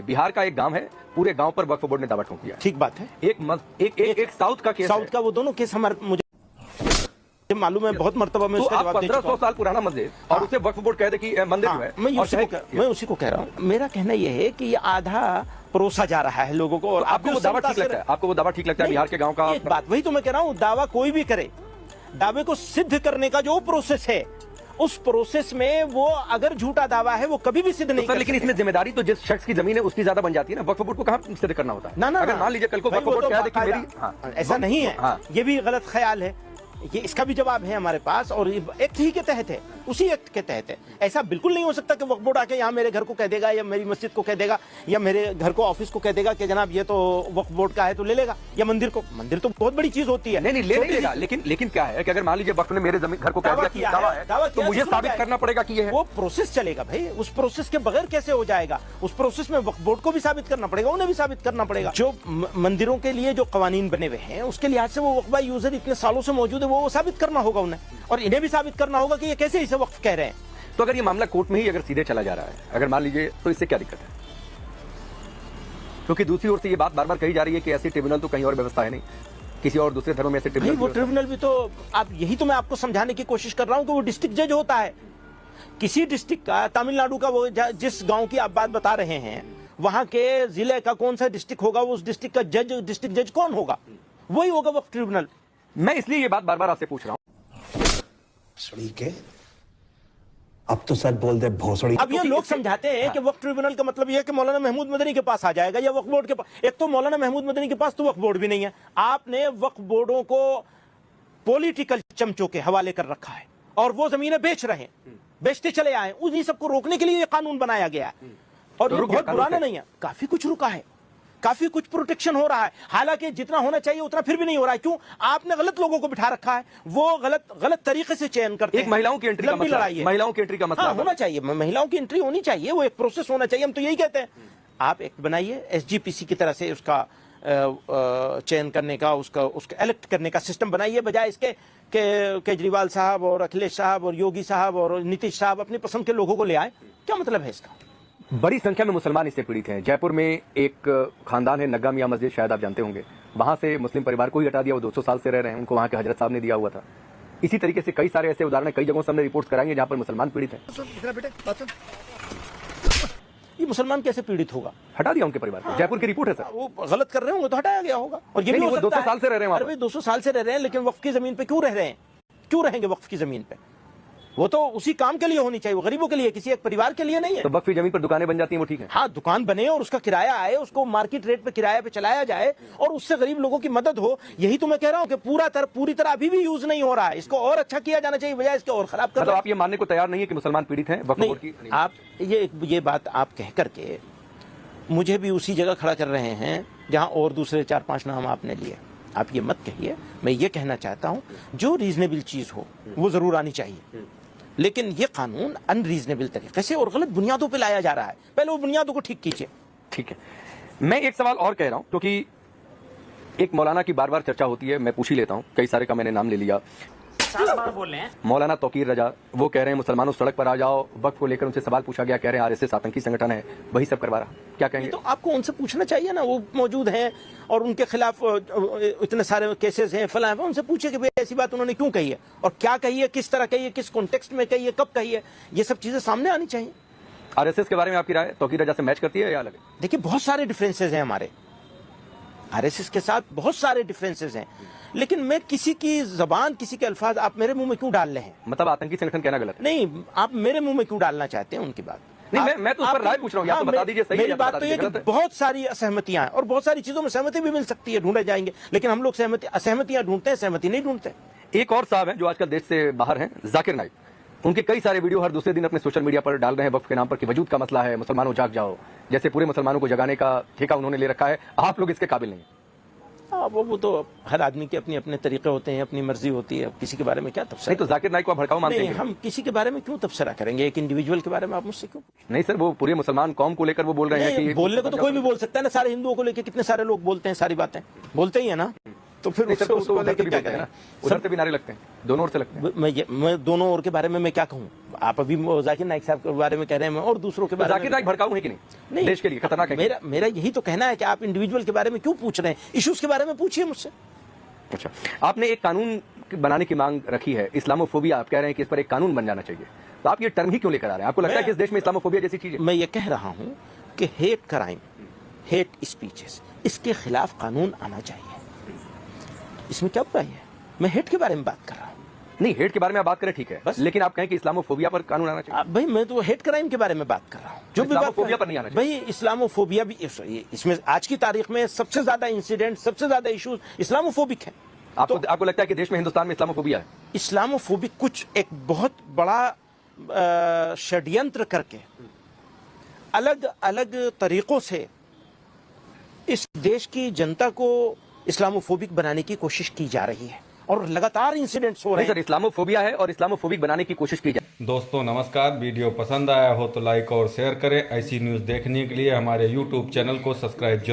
बिहार का एक गांव है, पूरे गांव पर वक्फ बोर्ड ने दावा ठोक दिया। ठीक बात है। एक साउथ का केस, साउथ का वो दोनों केस हमारे मुझे मालूम है, बहुत मरतबा में तो उसका आप जवाब दे चुका 1500 साल पुराना मस्जिद और उसे वक्फ बोर्ड कह दे कि मंदिर जो है, मैं उसी को कह रहा हूँ। मेरा कहना यह है कि ये आधा परोसा जा रहा है लोगों को। और आपको वो दावा ठीक लगता है? आपको वो दावा ठीक लगता है बिहार के गांव का? एक बात वही तो मैं कह रहा हूँ, दावा कोई भी करे, दावे को सिद्ध करने का जो प्रोसेस है, उस प्रोसेस में वो अगर झूठा दावा है वो कभी भी सिद्ध नहीं कर। लेकिन इसमें जिम्मेदारी तो जिस शख्स की जमीन है उसकी ज्यादा बन जाती है ना। वक्फ बोर्ड को कहाँ सिद्ध करना होता है? ना अगर मान लीजिए कल को वक्फ बोर्ड कह दे कि मेरी, ऐसा नहीं है, ये भी गलत ख्याल है। ये इसका भी जवाब है हमारे पास, और एक्ट ही के तहत है, उसी एक्ट के तहत है। ऐसा बिल्कुल नहीं हो सकता कि वक्फ बोर्ड आके यहाँ मेरे घर को कह देगा, या मेरी मस्जिद को कह देगा, या मेरे घर को ऑफिस को कह देगा कि जनाब ये तो वक्फ बोर्ड का है तो ले लेगा, या मंदिर को। मंदिर तो बहुत बड़ी चीज होती है। नहीं ले लेगा, लेकिन क्या है कि अगर मान लीजिए वक्फ ने मेरे घर को कह दिया दावा है, तो मुझे साबित करना पड़ेगा कि ये है। वो प्रोसेस चलेगा भाई, उस प्रोसेस के बगैर कैसे हो जाएगा? उस प्रोसेस में वक्फ बोर्ड को भी साबित करना पड़ेगा, उन्हें भी साबित करना पड़ेगा। जो मंदिरों के लिए जो कवानीन बने हुए हैं उसके लिहाज से वो वक्फ यूजर इतने सालों से मौजूद है, वो साबित करना होगा उन्हें, और इन्हें भी साबित करना होगा कि ये कैसे इसे वक्फ कह रहे हैं। तो अगर ये मामला कोर्ट में ही अगर सीधे चला जा रहा है, अगर मान लीजिए, तो इससे क्या दिक्कत है? क्योंकि दूसरी ओर से ये बात बार बार कही जा रही है कि ऐसी ट्रिब्यूनल तो कहीं और व्यवस्था है नहीं, किसी और दूसरे धर्म में ऐसे ट्रिब्यूनल। वो ट्रिब्यूनल भी तो आप, यही तो मैं आपको समझाने की कोशिश कर रहा हूं कि वो डिस्ट्रिक्ट जज होता है किसी डिस्ट्रिक्ट का। तमिलनाडु का वो जिस गांव की आप बात बता रहे हैं, वहां के जिले का कौन सा डिस्ट्रिक्ट होगा, उस डिस्ट्रिक्ट का जज, डिस्ट्रिक्ट जज कौन होगा? वही होगा वक्फ ट्रिब्यूनल। मैं इसलिए ये बात बार बार आपसे पूछ रहा हूँ। के अब तो सच बोल दे भोसड़ी। अब ये लोग समझाते हैं कि वक्फ ट्रिब्यूनल का मतलब ये है कि मौलाना महमूद मदनी के पास आ जाएगा, या वक्फ बोर्ड के पास। एक तो मौलाना महमूद मदनी के पास तो वक्फ बोर्ड भी नहीं है। आपने वक्फ बोर्डों को पॉलिटिकल चमचों के हवाले कर रखा है, और वो जमीनें बेच रहे हैं, बेचते चले आए। उन्हीं सबको रोकने के लिए ये कानून बनाया गया है, और ये बहुत पुराना नहीं है। काफी कुछ रुका है, काफी कुछ प्रोटेक्शन हो रहा है। हालांकि जितना होना चाहिए उतना फिर भी नहीं हो रहा है। क्यों? आपने गलत लोगों को बिठा रखा है, वो गलत तरीके से चयन करते हैं। महिलाओं की एंट्री का मसला है, महिलाओं की एंट्री का मसला होना चाहिए, महिलाओं की एंट्री होनी चाहिए, वो एक प्रोसेस होना चाहिए। हम तो यही कहते हैं, आप एक्ट बनाइए एसजीपीसी की तरह से, उसका चयन करने का, उसका इलेक्ट करने का सिस्टम बनाइए, बजाय इसके कि केजरीवाल साहब और अखिलेश साहब और योगी साहब और नीतीश साहब अपनी पसंद के लोगों को ले आए। क्या मतलब है इसका? बड़ी संख्या में मुसलमान इससे पीड़ित हैं। जयपुर में एक खानदान है, नग्गा मियां मस्जिद, शायद आप जानते होंगे। वहां से मुस्लिम परिवार को ही हटा दिया, वो 200 साल से रह रहे हैं, उनको वहां के हजरत साहब ने दिया हुआ था। इसी तरीके से कई सारे ऐसे उदाहरण कई जगहों से हमने रिपोर्ट कराएंगे जहां पर मुसलमान पीड़ित हैं। ये मुसलमान कैसे पीड़ित होगा? हटा दिया उनके परिवार को। जयपुर की रिपोर्ट है सर। वो गलत कर रहे होंगे तो हटाया गया होगा। और ये भी 200 साल से रह रहे हैं वहां पर। 200 साल से रह रहे हैं, लेकिन वक्फ की जमीन पे क्यों रह रहे हैं? क्यों रहेंगे वक्फ की जमीन पे? वो तो उसी काम के लिए होनी चाहिए, वो गरीबों के लिए, किसी एक परिवार के लिए नहीं है। तो वक्फ की जमीन पर दुकानें बन जाती हैं, वो ठीक है। हाँ, दुकान बने और उसका किराया आए, उसको मार्केट रेट पे किराया पे चलाया जाए, और उससे गरीब लोगों की मदद हो। यही तो मैं कह रहा हूँ कि पूरी तरह अभी भी यूज नहीं हो रहा है। इसको और अच्छा किया जाना चाहिए, बजाय इसके और खराब कर। मतलब आप ये मानने को तैयार नहीं है कि मुसलमान पीड़ित हैं वक्फ बोर्ड की? आप ये बात आप कह करके मुझे भी उसी जगह खड़ा कर रहे हैं जहां और दूसरे 4-5 नाम आपने लिए। आप ये मत कहिए। मैं ये कहना चाहता हूं, जो रीजनेबल चीज हो वो जरूर आनी चाहिए, लेकिन ये कानून अनरीजनेबल तरीके से और गलत बुनियादों पे लाया जा रहा है। पहले वो बुनियादों को ठीक कीजिए। ठीक है, मैं एक सवाल और कह रहा हूं, क्योंकि एक मौलाना की बार बार चर्चा होती है, मैं पूछ ही लेता हूं। कई सारे का मैंने नाम ले लिया। बोल रहे हैं मौलाना तौकीर रजा, वो कह रहे हैं मुसलमानों सड़क पर आ जाओ। वक्फ को लेकर उनसे सवाल पूछा गया, कह रहे हैं आरएसएस आतंकी संगठन है, वही सब करवा रहा। क्या कहेंगे? तो आपको उनसे पूछना चाहिए ना, वो मौजूद हैं और उनके खिलाफ इतने सारे केसेस हैं, फलां हैं। उनसे पूछे कि भाई ऐसी बात उन्होंने क्यों कही है, और क्या कही है, किस तरह कही है, किस कॉन्टेक्स्ट में कही है, कब कही है। ये सब चीजें सामने आनी चाहिए। आरएसएस के बारे में आपकी राय तौकीर रजा से मैच करती है या अलग? देखिए, बहुत सारे डिफरेंसेस हैं हमारे आरएसएस के साथ, बहुत सारे डिफरेंसेस हैं, लेकिन मैं किसी की जबान, किसी के अल्फाज आप मेरे मुंह में क्यों डाल रहे हैं? मतलब आतंकी संगठन कहना गलत है? नहीं, आप मेरे मुंह में क्यों डालना चाहते हैं उनकी बात? नहीं, मैं तो उस पर राय पूछ रहा हूं, या तो बता दीजिए सही है। मेरी बात तो ये कि बहुत सारी असहमतियां हैं, और बहुत सारी चीजों में सहमति भी मिल सकती है, ढूंढे जाएंगे, लेकिन हम लोग असहमतियां ढूंढते हैं, सहमति नहीं ढूंढते। एक और साहब हैं जो आजकल देश से बाहर हैं, जाकिर नाइक। उनके कई सारे वीडियो हर दूसरे दिन अपने सोशल मीडिया पर डाल रहे हैं वक्फ के नाम पर कि वजूद का मसला है, मुसलमानों जाग जाओ, जैसे पूरे मुसलमानों को जगाने का ठेका उन्होंने ले रखा है। आप लोग इसके काबिल नहीं है। वो तो हर आदमी के अपने अपने तरीके होते हैं, अपनी मर्जी होती है, किसी के बारे में क्या तबसरा। नहीं तो जाकिर नाइक को भड़काऊ मानते हैं? हम किसी के बारे में क्यों तबसरा करेंगे? एक इंडिविजुअल के बारे में आप मुझसे क्यों? नहीं सर, वो पूरे मुसलमान कौम को लेकर वो बोल रहे हैं कि बोलने को तो कोई भी बोल सकता है ना। सारे हिंदुओं को लेकर कितने सारे लोग बोलते हैं, सारी बातें बोलते ही है ना। तो फिर नहीं सर, उसको तो उसको उधर से लेके भी क्या बोलते हैं ना, करें? उधर से भी नारे लगते हैं, दोनों ओर से लगते हैं। मैं दोनों और के बारे में मैं क्या कहूँ? आप अभी जाकिर नाइक साहब के बारे में कह रहे हैं, मैं और दूसरों के बारे में। जाकिर नाइक भड़काऊ है कि नहीं? देश के लिए खतरनाक है? मेरा यही तो कहना है कि आप इंडिविजुअल के बारे में क्यों पूछ रहे हैं? इश्यूज के बारे में पूछिए मुझसे। अच्छा, आपने एक कानून बनाने की मांग रखी है, इस्लामोफोबिया, आप कह रहे हैं कि इस पर एक कानून बन जाना चाहिए, तो आप ये टर्म ही क्यों लेकर आ रहे हैं? आपको लगता है कि इस देश में इस्लामोफोबिया जैसी चीज है? मैं ये कह रहा हूं कि हेट क्राइम, हेट स्पीचेस, इसके खिलाफ कानून आना चाहिए। इसमें क्या बुराई है? मैं हेट के बारे में बात कर रहा हूं। नहीं, हेट के बारे में आप बात करें, ठीक है, बस। लेकिन आप कहें कि इस्लामोफोबिया पर कानून आना चाहिए। भाई मैं तो हेट क्राइम के बारे में बात कर रहा हूं। जो भी बात इस्लामोफोबिया पर नहीं आना चाहिए। भाई इस्लामोफोबिया भी इसमें आज की तारीख में सबसे ज्यादा इंसिडेंट, सबसे ज्यादा इश्यूज इस्लामोफोबिक है। आपको लगता है कि देश में, हिंदुस्तान में इस्लामोफोबिया है? इस्लामोफोबिक कुछ एक बहुत बड़ा षड्यंत्र करके अलग अलग तरीकों से इस देश की जनता को इस्लामोफोबिक बनाने की कोशिश की जा रही है और लगातार इंसिडेंट्स हो रहे नहीं हैं। सर, इस्लामोफोबिया है और इस्लामोफोबिक बनाने की कोशिश की जाए। दोस्तों नमस्कार, वीडियो पसंद आया हो तो लाइक और शेयर करें। ऐसी न्यूज़ देखने के लिए हमारे YouTube चैनल को सब्सक्राइब